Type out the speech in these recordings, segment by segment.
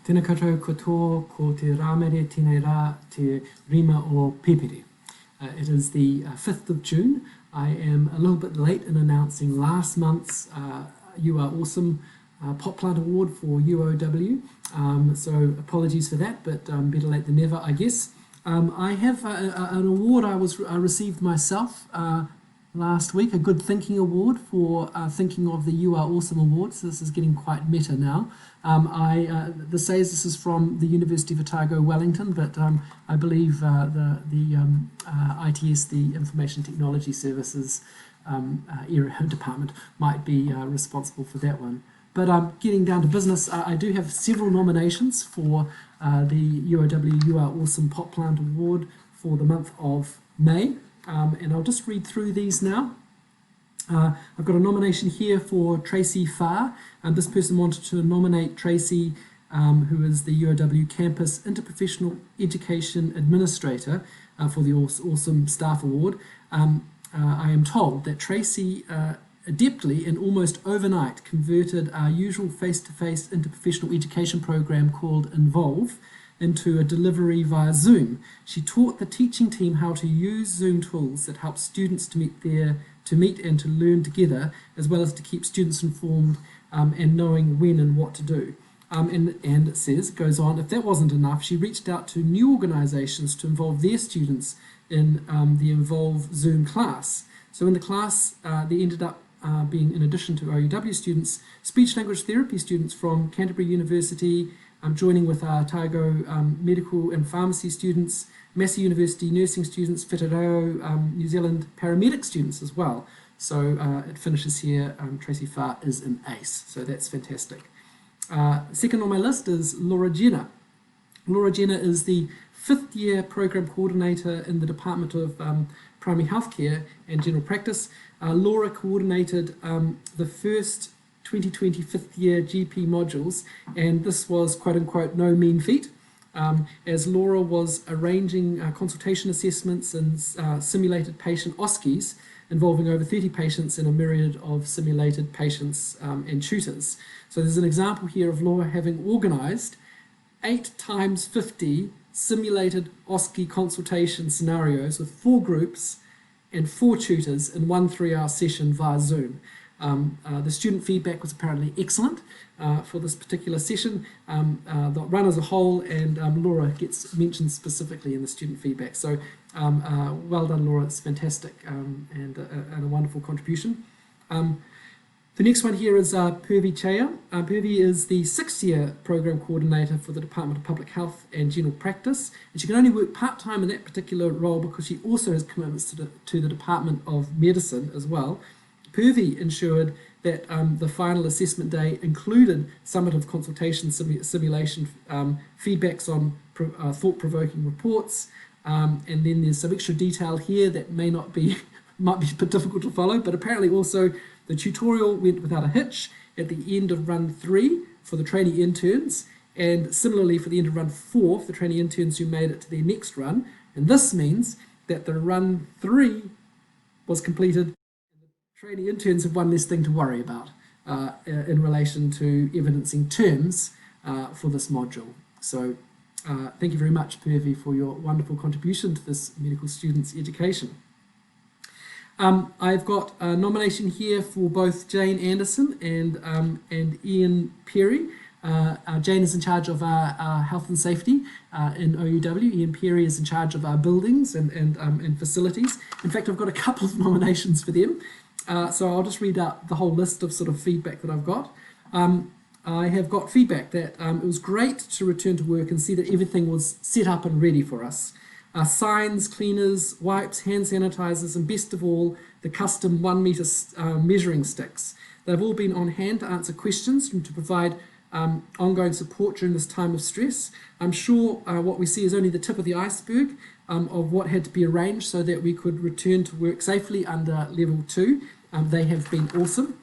Tēnā koutou katoa ko te rāmere tēnei rā te rima o pepere. It is the 5th of June. I am a little bit late in announcing last month's You Are Awesome Pot Plant Award for UOW. So apologies for that, but better late than never, I guess. I have an award I received myself last week, a Good Thinking Award for thinking of the You Are Awesome Awards. This is getting quite meta now. This says this is from the University of Otago Wellington, but I believe the ITS, the Information Technology Services area department, might be responsible for that one. But getting down to business, I do have several nominations for the UOW You Are Awesome Pot Plant Award for the month of May. And I'll just read through these now. I've got a nomination here for Tracy Farr, and this person wanted to nominate Tracy, who is the UOW Campus Interprofessional Education Administrator, for the Awesome Staff Award. I am told that Tracy adeptly and almost overnight converted our usual face-to-face interprofessional education program called Involve into a delivery via Zoom. She taught the teaching team how to use Zoom tools that help students to meet and to learn together, as well as to keep students informed and knowing when and what to do. And it says, goes on, if that wasn't enough, she reached out to new organisations to involve their students in the Involve Zoom class. So in the class, there ended up being, in addition to OUW students, speech-language therapy students from Canterbury University, joining with our Otago medical and pharmacy students, Massey University nursing students, Whetāreo New Zealand paramedic students as well. So it finishes here, Tracy Farr is an ace, so that's fantastic. Second on my list is Laura Jenner. Laura Jenner is the 5th year program coordinator in the Department of Primary Healthcare and General Practice. Laura coordinated the first 2020 5th year GP modules, and this was quote unquote no mean feat, as Laura was arranging consultation assessments and simulated patient OSCEs involving over 30 patients and a myriad of simulated patients and tutors. So there's an example here of Laura having organised 8 times 50 simulated OSCE consultation scenarios with 4 groups and 4 tutors in one 3-hour session via Zoom. The student feedback was apparently excellent for this particular session, the run as a whole, and Laura gets mentioned specifically in the student feedback. So well done, Laura, it's fantastic and a wonderful contribution. The next one here is Purvi Chaya. Purvi is the 6th year program coordinator for the Department of Public Health and General Practice, and she can only work part-time in that particular role because she also has commitments to the Department of Medicine as well. Purvi ensured that the final assessment day included summative consultation simulation feedbacks on thought-provoking reports, and then there's some extra detail here that might be a bit difficult to follow, but apparently also the tutorial went without a hitch at the end of run 3 for the trainee interns, and similarly for the end of run 4 for the trainee interns who made it to their next run. And this means that the run 3 was completed. Trainee interns have one less thing to worry about in relation to evidencing terms for this module. So thank you very much, Purvi, for your wonderful contribution to this medical students' education. I've got a nomination here for both Jane Anderson and Ian Perry. Jane is in charge of our health and safety in OUW. Ian Perry is in charge of our buildings and facilities. In fact, I've got a couple of nominations for them. So I'll just read out the whole list of sort of feedback that I've got. I have got feedback that it was great to return to work and see that everything was set up and ready for us. Signs, cleaners, wipes, hand sanitizers, and best of all, the custom 1 metre measuring sticks. They've all been on hand to answer questions and to provide ongoing support during this time of stress. I'm sure what we see is only the tip of the iceberg of what had to be arranged so that we could return to work safely under level 2. They have been awesome.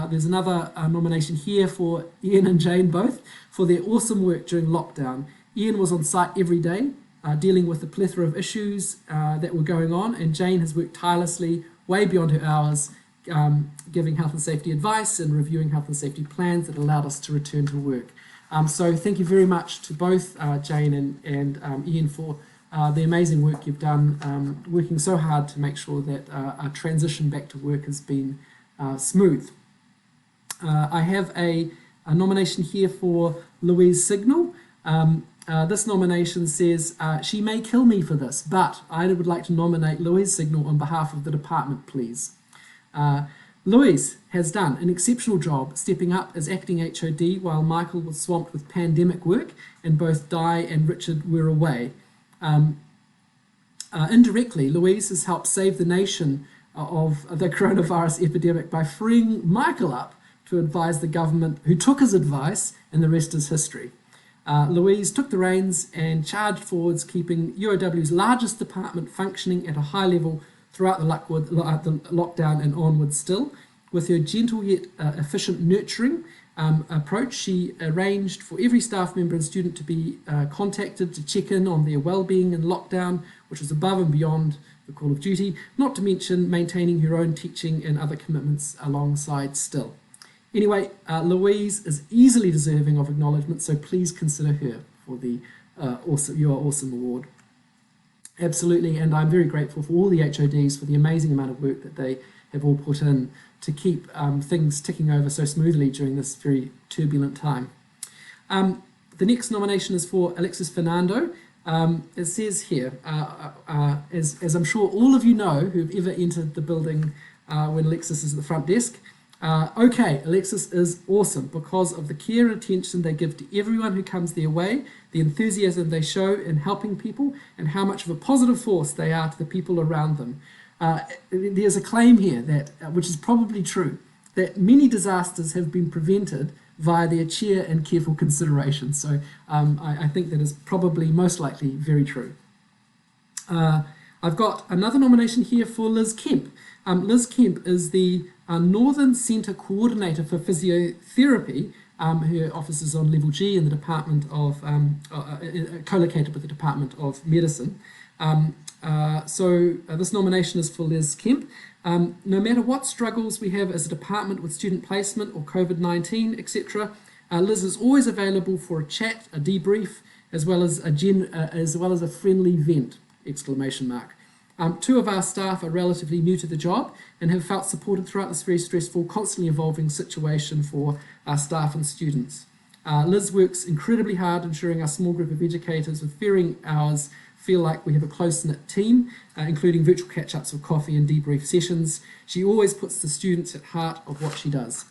There's another nomination here for Ian and Jane both for their awesome work during lockdown. Ian was on site every day, dealing with the plethora of issues that were going on, and Jane has worked tirelessly way beyond her hours, giving health and safety advice and reviewing health and safety plans that allowed us to return to work. So thank you very much to both Jane and Ian for the amazing work you've done, working so hard to make sure that our transition back to work has been smooth. I have a nomination here for Louise Signal. This nomination says, she may kill me for this, but I would like to nominate Louise Signal on behalf of the department, please. Louise has done an exceptional job stepping up as acting HOD while Michael was swamped with pandemic work and both Di and Richard were away. Indirectly, Louise has helped save the nation of the coronavirus epidemic by freeing Michael up to advise the government, who took his advice, and the rest is history. Louise took the reins and charged forwards, keeping UOW's largest department functioning at a high level throughout the lockdown and onwards still. With her gentle yet efficient nurturing approach, she arranged for every staff member and student to be contacted to check in on their well-being in lockdown, which was above and beyond the call of duty, not to mention maintaining her own teaching and other commitments alongside still. Anyway, Louise is easily deserving of acknowledgement, so please consider her for the You Are Awesome award. Absolutely, and I'm very grateful for all the HODs for the amazing amount of work that they have all put in to keep things ticking over so smoothly during this very turbulent time. The next nomination is for Alexis Fernando. It says here, as I'm sure all of you know who've ever entered the building when Alexis is at the front desk, okay, Alexis is awesome because of the care and attention they give to everyone who comes their way, the enthusiasm they show in helping people, and how much of a positive force they are to the people around them. There's a claim here that, which is probably true, that many disasters have been prevented via their cheer and careful consideration. So I think that is probably most likely very true. I've got another nomination here for Liz Kemp. Liz Kemp is the Northern Centre Coordinator for Physiotherapy. Her office is on level G in the Department of, co-located with the Department of Medicine. So this nomination is for Liz Kemp. No matter what struggles we have as a department with student placement or COVID-19, etc., Liz is always available for a chat, a debrief, as well as a friendly vent! Exclamation mark. Two of our staff are relatively new to the job and have felt supported throughout this very stressful, constantly evolving situation for our staff and students. Liz works incredibly hard, ensuring our small group of educators with varying hours feel like we have a close-knit team, including virtual catch-ups of coffee and debrief sessions. She always puts the students at heart of what she does.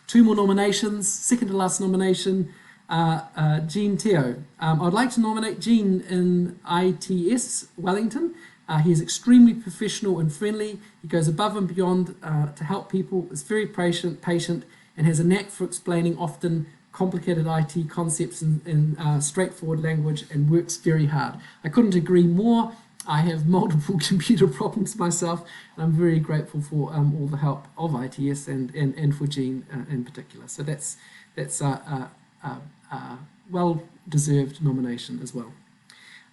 Two more nominations. Second to last nomination, Jean Teo. I'd like to nominate Jean in ITS Wellington. He is extremely professional and friendly. He goes above and beyond to help people, is very patient, and has a knack for explaining often complicated IT concepts in straightforward language and works very hard. I couldn't agree more. I have multiple computer problems myself, and I'm very grateful for all the help of ITS and for Jean in particular. So that's well-deserved nomination as well.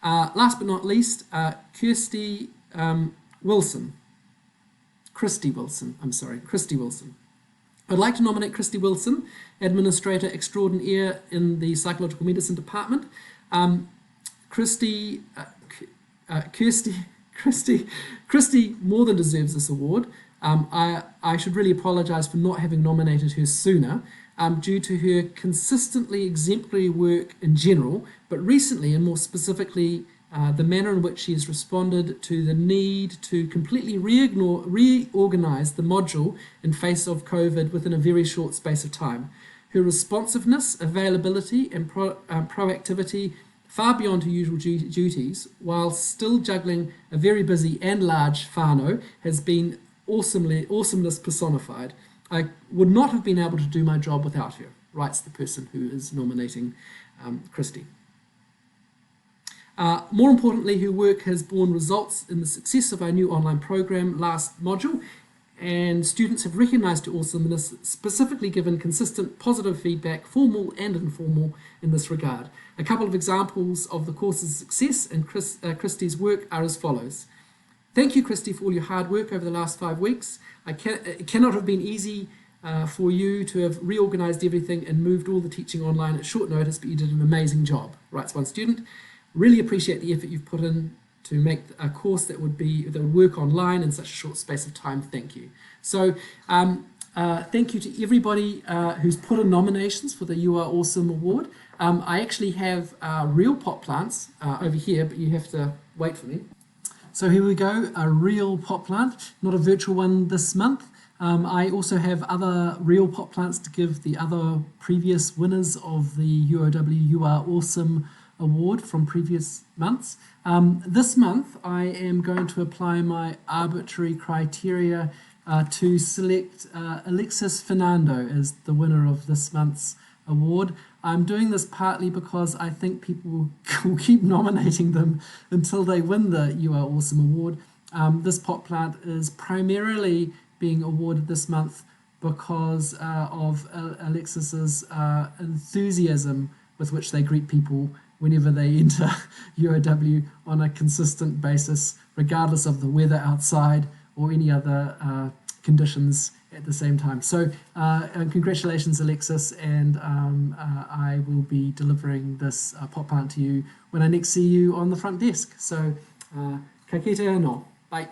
Last but not least, Christy Wilson. I'd like to nominate Christy Wilson, Administrator Extraordinaire in the Psychological Medicine Department. Christy more than deserves this award. I should really apologise for not having nominated her sooner, due to her consistently exemplary work in general, but recently and more specifically the manner in which she has responded to the need to completely reorganise the module in face of COVID within a very short space of time. Her responsiveness, availability and proactivity far beyond her usual duties, while still juggling a very busy and large whānau, has been awesomeness personified. I would not have been able to do my job without her, writes the person who is nominating Christy. More importantly, her work has borne results in the success of our new online program last module, and students have recognised her awesomeness, specifically given consistent positive feedback, formal and informal, in this regard. A couple of examples of the course's success and Christy's work are as follows. Thank you, Christy, for all your hard work over the last 5 weeks. It cannot have been easy for you to have reorganized everything and moved all the teaching online at short notice, but you did an amazing job, writes one student. Really appreciate the effort you've put in to make a course that would work online in such a short space of time. Thank you. So thank you to everybody who's put in nominations for the You Are Awesome Award. I actually have real pot plants over here, but you have to wait for me. So here we go, a real pot plant, not a virtual one this month. I also have other real pot plants to give the other previous winners of the UOW You Are Awesome Award from previous months. This month I am going to apply my arbitrary criteria to select Alexis Fernando as the winner of this month's award. I'm doing this partly because I think people will keep nominating them until they win the You Are Awesome Award. This pot plant is primarily being awarded this month because of Alexis's enthusiasm with which they greet people whenever they enter UOW on a consistent basis, regardless of the weather outside or any other conditions at the same time. So congratulations, Alexis, and I will be delivering this pot plant to you when I next see you on the front desk. So ka kite anō. Bye.